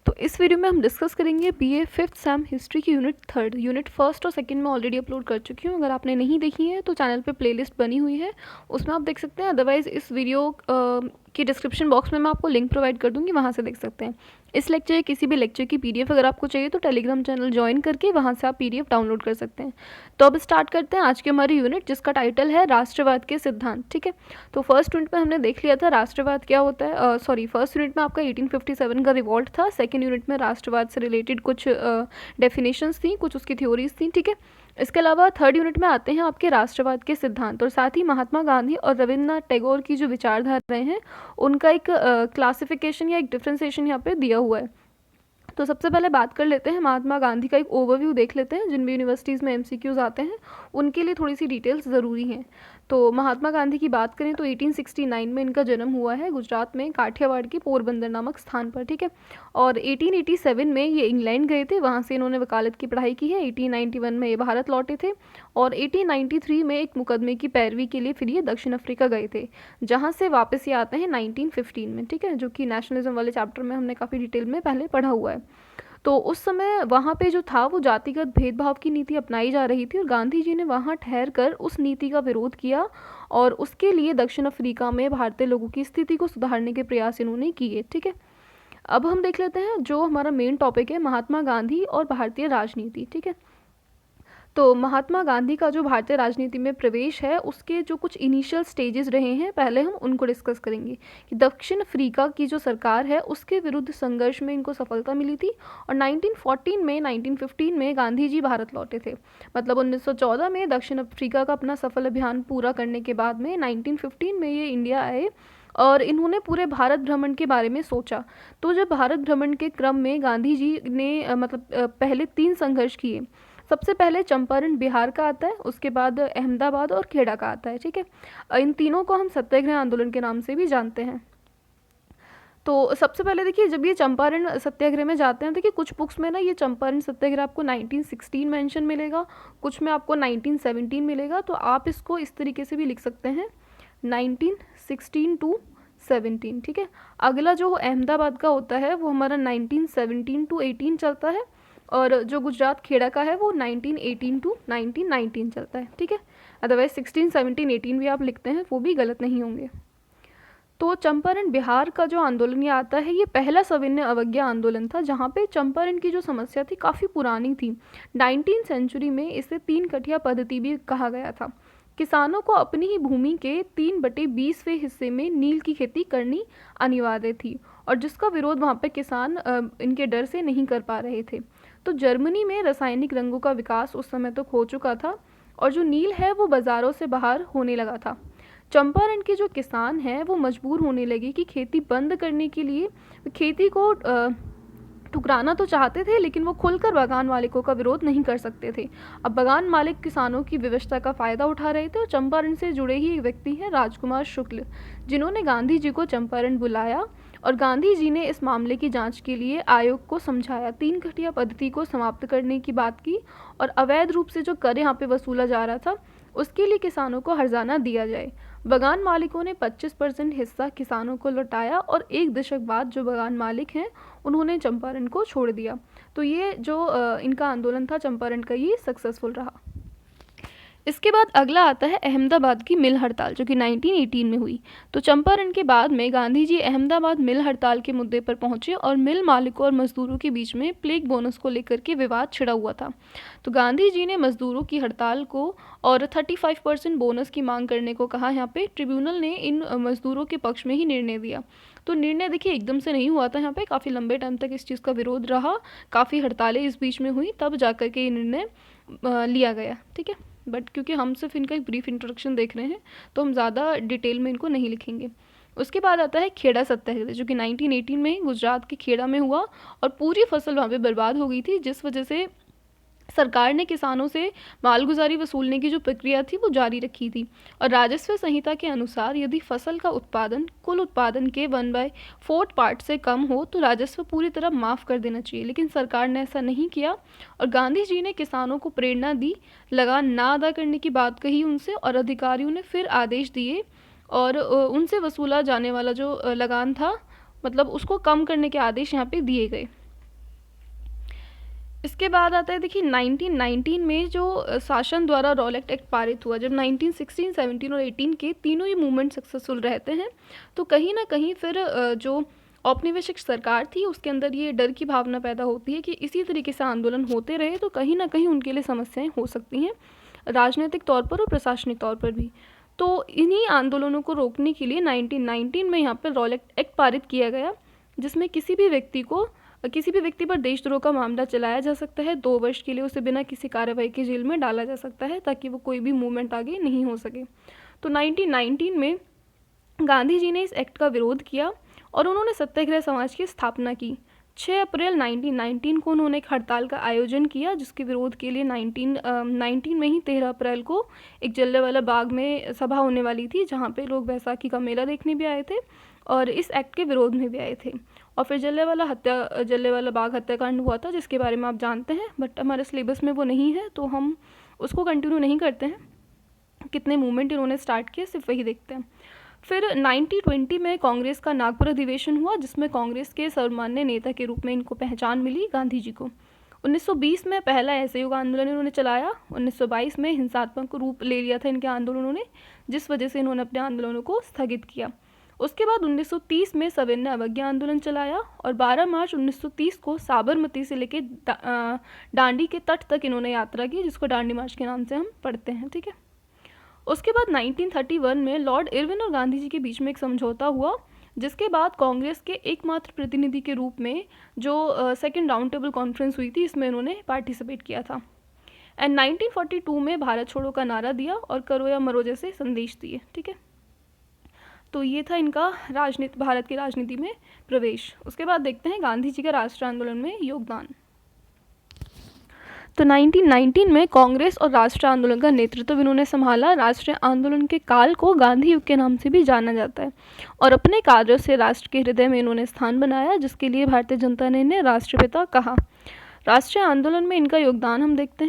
तो इस वीडियो में हम डिस्कस करेंगे बीए फिफ्थ सेम हिस्ट्री की यूनिट थर्ड। यूनिट फर्स्ट और सेकंड में ऑलरेडी अपलोड कर चुकी हूँ, अगर आपने नहीं देखी है तो चैनल पे प्लेलिस्ट बनी हुई है, उसमें आप देख सकते हैं। अदरवाइज़ इस वीडियो की डिस्क्रिप्शन बॉक्स में मैं आपको लिंक प्रोवाइड कर दूँगी, वहाँ से देख सकते हैं। इस लेक्चर या किसी भी लेक्चर की पीडीएफ अगर आपको चाहिए तो टेलीग्राम चैनल ज्वाइन करके वहाँ से आप पीडीएफ डाउनलोड कर सकते हैं। तो अब स्टार्ट करते हैं आज की हमारी यूनिट, जिसका टाइटल है राष्ट्रवाद के सिद्धांत। ठीक है, तो फर्स्ट यूनिट में हमने देख लिया था राष्ट्रवाद क्या होता है। फर्स्ट यूनिट में आपका 1857 का रिवॉल्ट था। सेकेंड यूनिट में राष्ट्रवाद से रिलेटेड कुछ डेफिनेशंस थी, कुछ उसकी थ्योरीज थी। ठीक है, इसके अलावा थर्ड यूनिट में आते हैं आपके राष्ट्रवाद के सिद्धांत, और साथ ही महात्मा गांधी और रविन्द्रनाथ टैगोर की जो विचारधाराएं हैं उनका एक क्लासिफिकेशन या एक डिफ्रेंसिएशन यहाँ पे दिया हुआ है। तो सबसे पहले बात कर लेते हैं महात्मा गांधी का, एक ओवरव्यू देख लेते हैं। जिन भी यूनिवर्सिटीज़ में एमसीक्यूज आते हैं उनके लिए थोड़ी सी डिटेल्स ज़रूरी हैं। तो महात्मा गांधी की बात करें तो 1869 में इनका जन्म हुआ है गुजरात में काठियावाड़ के पोरबंदर नामक स्थान पर। ठीक है, और 1887 में ये इंग्लैंड गए थे, वहाँ से इन्होंने वकालत की पढ़ाई की है। 1891 में ये भारत लौटे थे और 1893 में एक मुकदमे की पैरवी के लिए फिर ये दक्षिण अफ्रीका गए थे, जहाँ से वापस ये आते हैं 1915 में। ठीक है, जो कि नेशनलिज्म वाले चैप्टर में हमने काफ़ी डिटेल में पहले पढ़ा हुआ है। तो उस समय वहाँ पे जो था वो जातिगत भेदभाव की नीति अपनाई जा रही थी और गांधी जी ने वहाँ ठहर कर उस नीति का विरोध किया और उसके लिए दक्षिण अफ्रीका में भारतीय लोगों की स्थिति को सुधारने के प्रयास इन्होंने किए। ठीक है, अब हम देख लेते हैं जो हमारा मेन टॉपिक है, महात्मा गांधी और भारतीय राजनीति। ठीक है, तो महात्मा गांधी का जो भारतीय राजनीति में प्रवेश है उसके जो कुछ इनिशियल स्टेजेस रहे हैं, पहले हम उनको डिस्कस करेंगे कि दक्षिण अफ्रीका की जो सरकार है उसके विरुद्ध संघर्ष में इनको सफलता मिली थी और 1915 में गांधी जी भारत लौटे थे। मतलब 1914 में दक्षिण अफ्रीका का अपना सफल अभियान पूरा करने के बाद में 1915 में ये इंडिया आए और इन्होंने पूरे भारत भ्रमण के बारे में सोचा। तो जब भारत भ्रमण के क्रम में गांधी जी ने पहले 3 संघर्ष किए। सबसे पहले चंपारण बिहार का आता है, उसके बाद अहमदाबाद और खेड़ा का आता है। ठीक है, इन तीनों को हम सत्याग्रह आंदोलन के नाम से भी जानते हैं। तो सबसे पहले देखिए, जब ये चंपारण सत्याग्रह में जाते हैं, देखिए कुछ बुक्स में ना ये चंपारण सत्याग्रह आपको 1916 मेंशन मिलेगा, कुछ में आपको 1917 मिलेगा। तो आप इसको इस तरीके से भी लिख सकते हैं 1916 टू 17। ठीक है, अगला जो अहमदाबाद का होता है वो हमारा 1917 टू 18 चलता है और जो गुजरात खेड़ा का है वो 1918 टू 1919 चलता है। ठीक है, अदरवाइज 16, 17, 18 भी आप लिखते हैं, वो भी गलत नहीं होंगे। तो चंपारण बिहार का जो आंदोलन ये आता है, ये पहला सविनय अवज्ञा आंदोलन था, जहाँ पे चंपारण की जो समस्या थी काफ़ी पुरानी थी। 19वीं सेंचुरी में इसे 3 कठिया पद्धति भी कहा गया था। किसानों को अपनी ही भूमि के 3/20वें हिस्से में नील की खेती करनी अनिवार्य थी और जिसका विरोध वहाँ पे किसान इनके डर से नहीं कर पा रहे थे। तो जर्मनी में रासायनिक रंगों का विकास उस समय तक हो चुका था और जो नील है वो बाज़ारों से बाहर होने लगा था। चंपारण के जो किसान हैं वो मजबूर होने लगे कि खेती बंद करने के लिए खेती को ठुकराना तो चाहते थे, लेकिन वो खुलकर बागान मालिकों का विरोध नहीं कर सकते थे। अब बागान मालिक किसानों की व्यवस्था का फ़ायदा उठा रहे थे और चंपारण से जुड़े ही एक व्यक्ति हैं राजकुमार शुक्ल, जिन्होंने गांधी जी को चंपारण बुलाया और गांधी जी ने इस मामले की जांच के लिए आयोग को समझाया, 3 कठिया पद्धति को समाप्त करने की बात की और अवैध रूप से जो कर यहाँ पे वसूला जा रहा था उसके लिए किसानों को हर्जाना दिया जाए। बागान मालिकों ने 25% हिस्सा किसानों को लौटाया और 1 दशक बाद जो बागान मालिक हैं उन्होंने चंपारण को छोड़ दिया। तो ये जो इनका आंदोलन था चंपारण का, ये सक्सेसफुल रहा। इसके बाद अगला आता है अहमदाबाद की मिल हड़ताल, जो कि 1918 में हुई। तो चंपारण के बाद में गांधी जी अहमदाबाद मिल हड़ताल के मुद्दे पर पहुंचे और मिल मालिकों और मजदूरों के बीच में प्लेग बोनस को लेकर के विवाद छिड़ा हुआ था। तो गांधी जी ने मजदूरों की हड़ताल को और 35% बोनस की मांग करने को कहा। यहाँ पे ट्रिब्यूनल ने इन मजदूरों के पक्ष में ही निर्णय दिया। तो निर्णय देखिए एकदम से नहीं हुआ था, यहाँ पे काफ़ी लंबे टाइम तक इस चीज़ का विरोध रहा, काफ़ी हड़तालें इस बीच में हुई, तब जाकर के ये निर्णय लिया गया। ठीक है, बट क्योंकि हम सिर्फ इनका एक ब्रीफ इंट्रोडक्शन देख रहे हैं तो हम ज़्यादा डिटेल में इनको नहीं लिखेंगे। उसके बाद आता है खेड़ा सत्याग्रह, जो कि 1918 में गुजरात के खेड़ा में हुआ और पूरी फसल वहाँ पे बर्बाद हो गई थी, जिस वजह से सरकार ने किसानों से मालगुजारी वसूलने की जो प्रक्रिया थी वो जारी रखी थी और राजस्व संहिता के अनुसार यदि फसल का उत्पादन कुल उत्पादन के 1/4 पार्ट से कम हो तो राजस्व पूरी तरह माफ़ कर देना चाहिए, लेकिन सरकार ने ऐसा नहीं किया और गांधी जी ने किसानों को प्रेरणा दी, लगान ना अदा करने की बात कही उनसे और अधिकारियों ने फिर आदेश दिए और उनसे वसूला जाने वाला जो लगान था मतलब उसको कम करने के आदेश यहाँ पे दिए गए। इसके बाद आता है देखिए 1919 में जो शासन द्वारा रॉलेट एक्ट पारित हुआ। जब 1916, 17 और 18 के तीनों ही मूवमेंट सक्सेसफुल रहते हैं तो कहीं ना कहीं फिर जो औपनिवेशिक सरकार थी उसके अंदर ये डर की भावना पैदा होती है कि इसी तरीके से आंदोलन होते रहे तो कहीं ना कहीं उनके लिए समस्याएं हो सकती हैं, राजनीतिक तौर पर और प्रशासनिक तौर पर भी। तो इन्हीं आंदोलनों को रोकने के लिए 1919 में यहाँ पर रॉलेट एक्ट पारित किया गया, जिसमें किसी भी व्यक्ति पर देशद्रोह का मामला चलाया जा सकता है। 2 वर्ष के लिए उसे बिना किसी कार्रवाई के जेल में डाला जा सकता है ताकि वो कोई भी मूवमेंट आगे नहीं हो सके। तो 1919 में गांधी जी ने इस एक्ट का विरोध किया और उन्होंने सत्याग्रह समाज की स्थापना की। 6 अप्रैल 1919 को उन्होंने एक हड़ताल का आयोजन किया, जिसके विरोध के लिए 1919 में ही 13 अप्रैल को एक जलियांवाला बाग में सभा होने वाली थी, जहाँ पे लोग बैसाखी का मेला देखने भी आए थे और इस एक्ट के विरोध में भी आए थे। और फिर जलियांवाला बाग हत्याकांड हुआ था, जिसके बारे में आप जानते हैं, बट हमारे सिलेबस में वो नहीं है तो हम उसको कंटिन्यू नहीं करते हैं। कितने मूवमेंट इन्होंने स्टार्ट किए सिर्फ वही देखते हैं। फिर 1920 में कांग्रेस का नागपुर अधिवेशन हुआ, जिसमें कांग्रेस के सर्वमान्य नेता के रूप में इनको पहचान मिली गांधी जी को। 1920 में पहला असहयोग आंदोलन इन्होंने चलाया। 1922 में हिंसात्मक रूप ले लिया था इनके आंदोलनों ने, जिस वजह से इन्होंने अपने आंदोलनों को स्थगित किया। उसके बाद 1930 में सविनय अवज्ञा आंदोलन चलाया और 12 मार्च 1930 को साबरमती से लेकर दांडी के तट तक इन्होंने यात्रा की, जिसको दांडी मार्च के नाम से हम पढ़ते हैं। ठीक है। उसके बाद 1931 में लॉर्ड इरविन और गांधी जी के बीच में एक समझौता हुआ, जिसके बाद कांग्रेस के एकमात्र प्रतिनिधि के रूप में जो सेकेंड राउंड टेबल कॉन्फ्रेंस हुई थी, इसमें इन्होंने पार्टिसिपेट किया था। एंड 1942 में भारत छोड़ो का नारा दिया और करो या मरो जैसे संदेश दिए। ठीक है। तो ये था इनका भारत की राजनीति में प्रवेश। उसके बाद देखते हैं गांधी जी का राष्ट्रीय आंदोलन में योगदान। तो 1919 में कांग्रेस और राष्ट्रीय आंदोलन का नेतृत्व इन्होंने संभाला। राष्ट्रीय आंदोलन के काल को गांधी युग के नाम से भी जाना जाता है और अपने कार्यों से राष्ट्र के हृदय में इन्होंने स्थान बनाया, जिसके लिए भारतीय जनता ने इन्हें राष्ट्रपिता कहा। राष्ट्रीय आंदोलन में इनका योगदान हम देखते हैं।